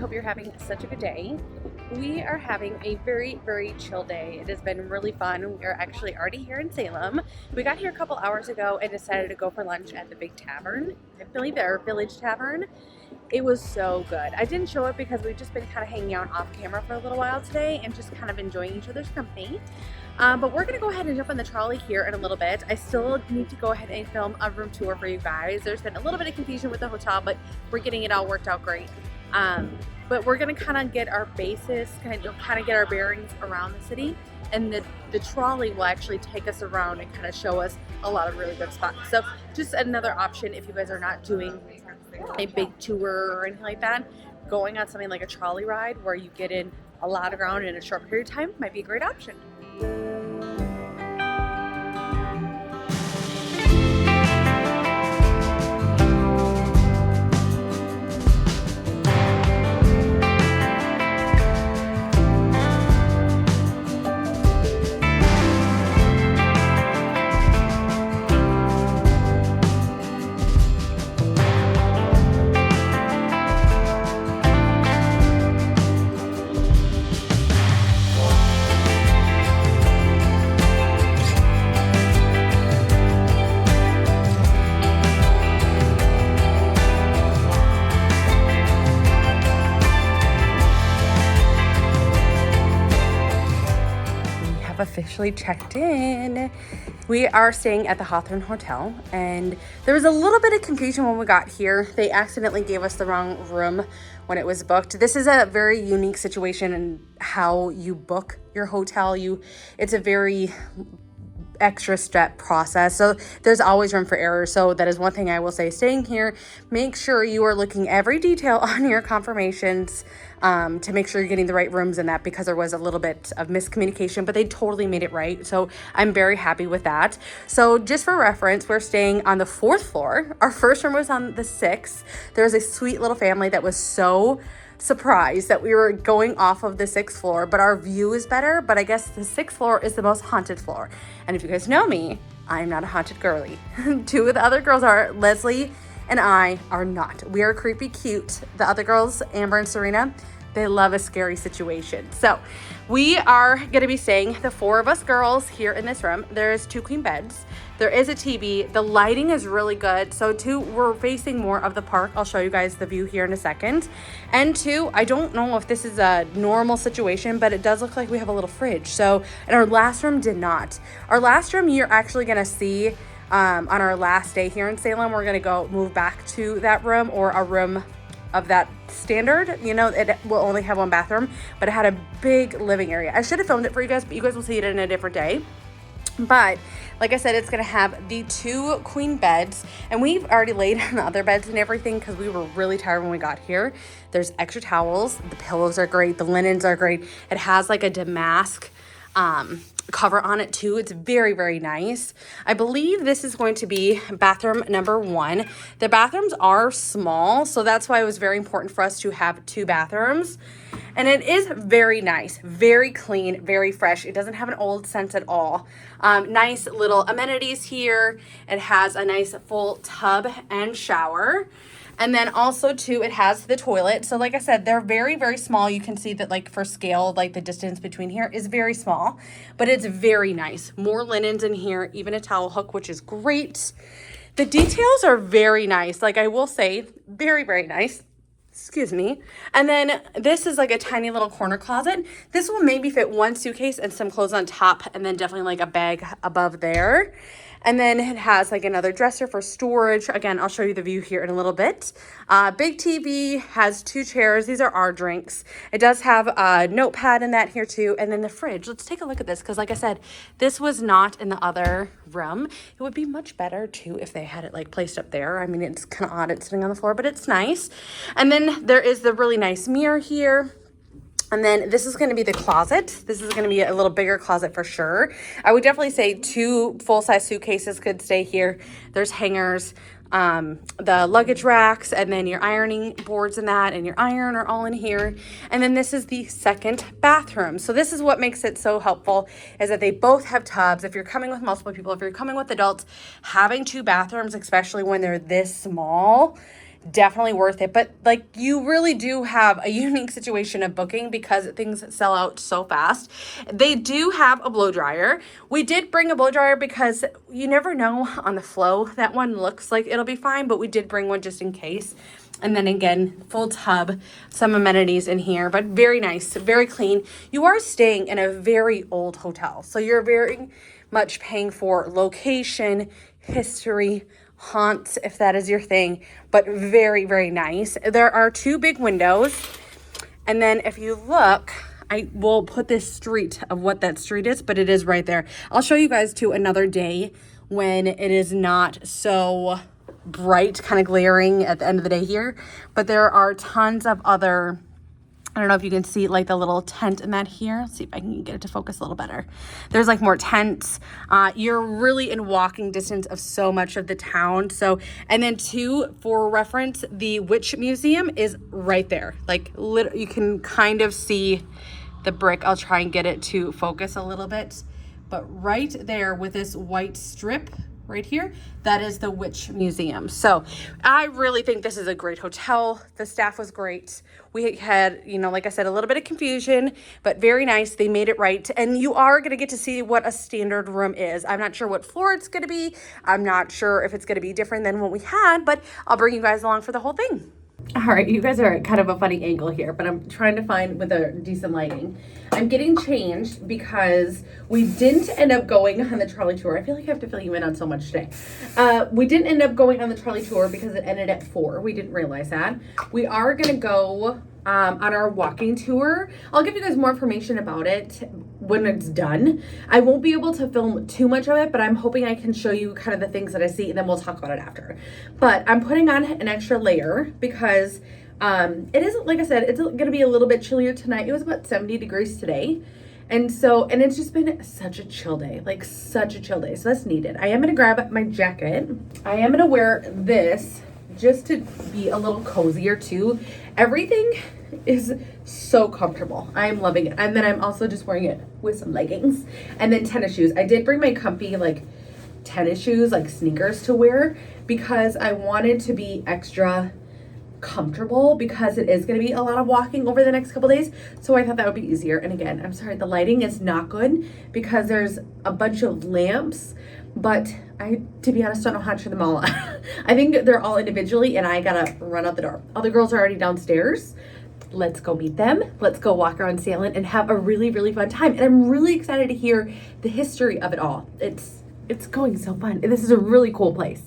hope you're having such a good day. We are having a very, very chill day. It has been really fun. We are actually already here in Salem. We got here a couple hours ago and decided to go for lunch at the big tavern. I believe our Village Tavern. It was so good. I didn't show it because we've just been kind of hanging out off camera for a little while today and just kind of enjoying each other's company. But we're gonna go ahead and jump on the trolley here in a little bit. I still need to go ahead and film a room tour for you guys. There's been a little bit of confusion with the hotel, but we're getting it all worked out great. But we're gonna kind of get our basis, kind of get our bearings around the city, and the trolley will actually take us around and kind of show us a lot of really good spots. So just another option if you guys are not doing a big tour or anything like that, going on something like a trolley ride where you get in a lot of ground in a short period of time might be a great option. Officially checked in. We are staying at the Hawthorne Hotel, and there was a little bit of confusion when we got here. They accidentally gave us the wrong room when it was booked. This is a very unique situation in how you book your hotel. It's a very extra step process, so there's always room for error. So that is one thing I will say. Staying here, make sure you are looking every detail on your confirmations to make sure you're getting the right rooms in that, because there was a little bit of miscommunication, but they totally made it right. So I'm very happy with that. So just for reference, we're staying on the 4th floor. Our first room was on the 6th. There was a sweet little family that was so surprised that we were going off of the 6th floor, but our view is better. But I guess the 6th floor is the most haunted floor. And if you guys know me, I'm not a haunted girly. Two of the other girls are. Leslie and I are not. We are creepy cute. The other girls, Amber and Serena, they love a scary situation. So we are gonna be staying, the 4 of us girls, here in this room. There's 2 queen beds. There is a TV. The lighting is really good. So 2, we're facing more of the park. I'll show you guys the view here in a second. And 2, I don't know if this is a normal situation, but it does look like we have a little fridge. So, and our last room did not. Our last room you're actually gonna see on our last day here in Salem. We're gonna go move back to that room, or a room of that standard. You know, it will only have 1 bathroom, but it had a big living area. I should have filmed it for you guys, but you guys will see it in a different day. But like I said, it's gonna have the 2 queen beds, and we've already laid on the other beds and everything because we were really tired when we got here. There's extra towels. The pillows are great. The linens are great. It has like a damask cover on it too. It's very, very nice. I believe this is going to be bathroom number 1. The bathrooms are small, so that's why it was very important for us to have 2 bathrooms. And it is very nice, very clean, very fresh. It doesn't have an old scent at all. Nice little amenities here. It has a nice full tub and shower. And then also too, it has the toilet. So like I said, they're very, very small. You can see that, like, for scale, like the distance between here is very small, but it's very nice. More linens in here, even a towel hook, which is great. The details are very nice. Like, I will say, very, very nice. Excuse me. And then this is like a tiny little corner closet. This will maybe fit 1 suitcase and some clothes on top, and then definitely like a bag above there. And then it has like another dresser for storage. Again, I'll show you the view here in a little bit. Big TV, has 2 chairs. These are our drinks. It does have a notepad in that here too. And then the fridge. Let's take a look at this, because like I said, this was not in the other room. It would be much better too if they had it like placed up there. I mean, it's kind of odd it's sitting on the floor, but it's nice. And then there is the really nice mirror here. And then this is going to be the closet. This is going to be a little bigger closet for sure. I would definitely say 2 full-size suitcases could stay here. There's hangers, the luggage racks, and then your ironing boards and that, and your iron are all in here. And then this is the second bathroom. So this is what makes it so helpful, is that they both have tubs. If you're coming with multiple people, if you're coming with adults, having 2 bathrooms, especially when they're this small, definitely worth it. But like, you really do have a unique situation of booking because things sell out so fast. They do have a blow dryer. We did bring a blow dryer because you never know on the flow. That one looks like it'll be fine, but we did bring one just in case. And then again, full tub, some amenities in here, but very nice, very clean. You are staying in a very old hotel, so you're very much paying for location, history, haunts, if that is your thing, but very, very nice. There are 2 big windows. And then if you look, I will put this street of what that street is, but it is right there. I'll show you guys too another day when it is not so bright, kind of glaring at the end of the day here. But there are tons of other, I don't know if you can see like the little tent in that here. Let's see if I can get it to focus a little better. There's like more tents. You're really in walking distance of so much of the town. So, and then too, for reference, the Witch Museum is right there. Like you can kind of see the brick. I'll try and get it to focus a little bit. But right there with this white strip right here, that is the Witch Museum. So I really think this is a great hotel. The staff was great. We had, you know, like I said, a little bit of confusion, but very nice. They made it right. And you are going to get to see what a standard room is. I'm not sure what floor it's going to be. I'm not sure if it's going to be different than what we had, but I'll bring you guys along for the whole thing. All right, you guys are at kind of a funny angle here, but I'm trying to find with a decent lighting. I'm getting changed because we didn't end up going on the trolley tour. I feel like I have to fill you in on so much today. We didn't end up going on the trolley tour because it ended at 4. We didn't realize that. We are going to go on our walking tour. I'll give you guys more information about it when it's done. I won't be able to film too much of it, but I'm hoping I can show you kind of the things that I see, and then we'll talk about it after. But I'm putting on an extra layer because it is, like I said, it's going to be a little bit chillier tonight. It was about 70 degrees today. And it's just been such a chill day, like such a chill day. So that's needed. I am going to grab my jacket. I am going to wear this just to be a little cozier too. Everything is so comfortable. I am loving it. And then I'm also just wearing it with some leggings and then tennis shoes. I did bring my comfy like tennis shoes, like sneakers to wear because I wanted to be extra comfortable because it is going to be a lot of walking over the next couple days. So I thought that would be easier. And again, I'm sorry, the lighting is not good because there's a bunch of lamps, but I, to be honest, don't know how to turn them all on. I think they're all individually and I gotta run out the door. All the girls are already downstairs. Let's go meet them. Let's go walk around Salem and have a really, really fun time. And I'm really excited to hear the history of it all. It's going so fun. This is a really cool place.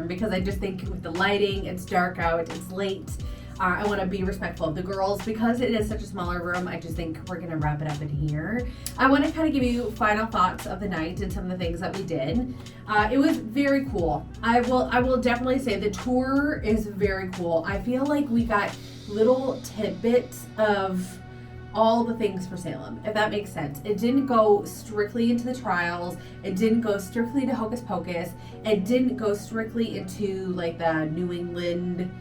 Because I just think with the lighting, it's dark out, it's late. I want to be respectful of the girls because it is such a smaller room. I just think we're going to wrap it up in here. I want to kind of give you final thoughts of the night and some of the things that we did. It was very cool. I will definitely say the tour is very cool. I feel like we got little tidbits of all the things for Salem, if that makes sense. It didn't go strictly into the trials. It didn't go strictly to Hocus Pocus. It didn't go strictly into like the New England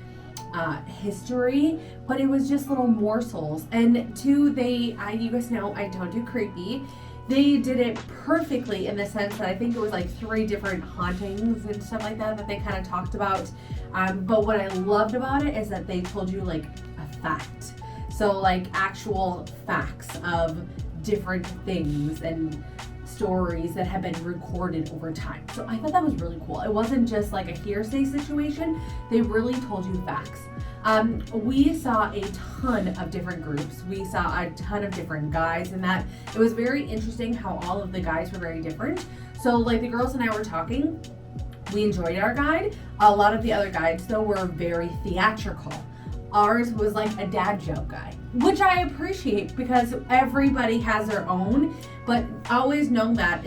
history, but it was just little morsels. And two, you guys know I don't do creepy. They did it perfectly in the sense that I think it was like 3 different hauntings and stuff like that they kind of talked about. But what I loved about it is that they told you like a fact. So like actual facts of different things and stories that have been recorded over time. So I thought that was really cool. It wasn't just like a hearsay situation. They really told you facts. We saw a ton of different groups. We saw a ton of different guides, and that it was very interesting how all of the guides were very different. So like the girls and I were talking, we enjoyed our guide. A lot of the other guides though were very theatrical. Ours was like a dad joke guy, which I appreciate because everybody has their own, but always know that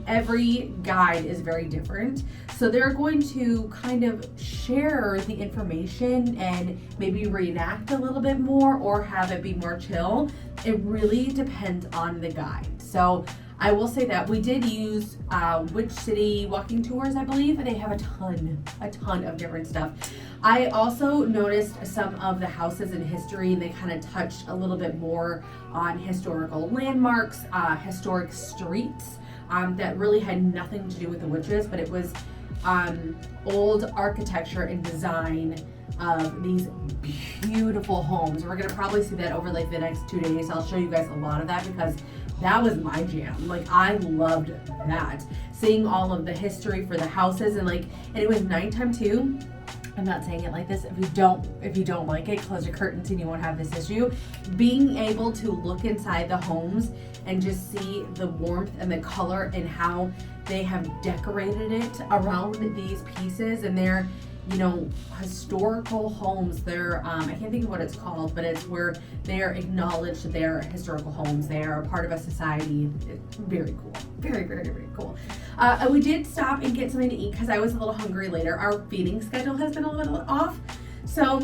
every guide is very different. So they're going to kind of share the information and maybe reenact a little bit more or have it be more chill. It really depends on the guide. So I will say that we did use Witch City walking tours, I believe, and they have a ton of different stuff. I also noticed some of the houses in history, and they kind of touched a little bit more on historical landmarks, historic streets that really had nothing to do with the witches, but it was old architecture and design of these beautiful homes. We're gonna probably see that over like the next 2 days. I'll show you guys a lot of that because that was my jam. Like I loved that. Seeing all of the history for the houses and it was nighttime too. I'm not saying it like this. If you don't like it, close your curtains and you won't have this issue. Being able to look inside the homes and just see the warmth and the color and how they have decorated it around these pieces, and they're historical homes. They're I can't think of what it's called, but it's where they're acknowledged they're historical homes. They are a part of a society. It's very cool. Very, very, very cool. We did stop and get something to eat because I was a little hungry later. Our feeding schedule has been a little off. So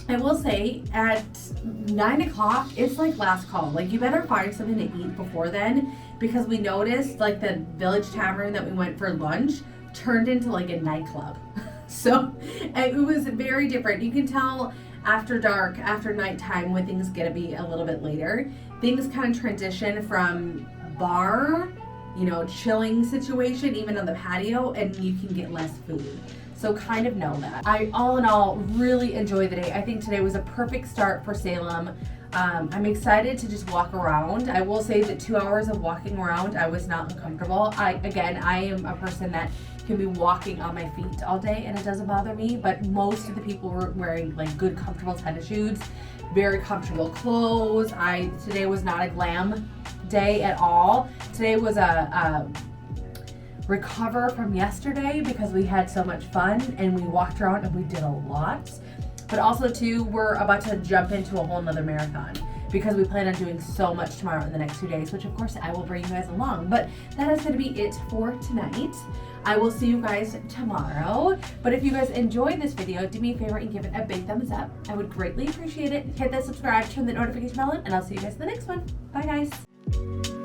I will say at 9 o'clock, it's like last call. Like you better find something to eat before then, because we noticed like the Village Tavern that we went for lunch turned into like a nightclub. So it was very different. You can tell after dark, after nighttime, when things get to be a little bit later, things kind of transition from bar, chilling situation, even on the patio, and you can get less food. So kind of know that. I, all in all, really enjoyed the day. I think today was a perfect start for Salem. I'm excited to just walk around. I will say that 2 hours of walking around, I was not uncomfortable. I am a person that can be walking on my feet all day and it doesn't bother me, but most of the people were wearing like good, comfortable tennis shoes, very comfortable clothes. Today was not a glam day at all. Today was a recover from yesterday because we had so much fun and we walked around and we did a lot. But also too, we're about to jump into a whole nother marathon because we plan on doing so much tomorrow in the next 2 days, which of course I will bring you guys along. But that is going to be it for tonight. I will see you guys tomorrow. But if you guys enjoyed this video, do me a favor and give it a big thumbs up. I would greatly appreciate it. Hit that subscribe, turn the notification bell on, and I'll see you guys in the next one. Bye guys.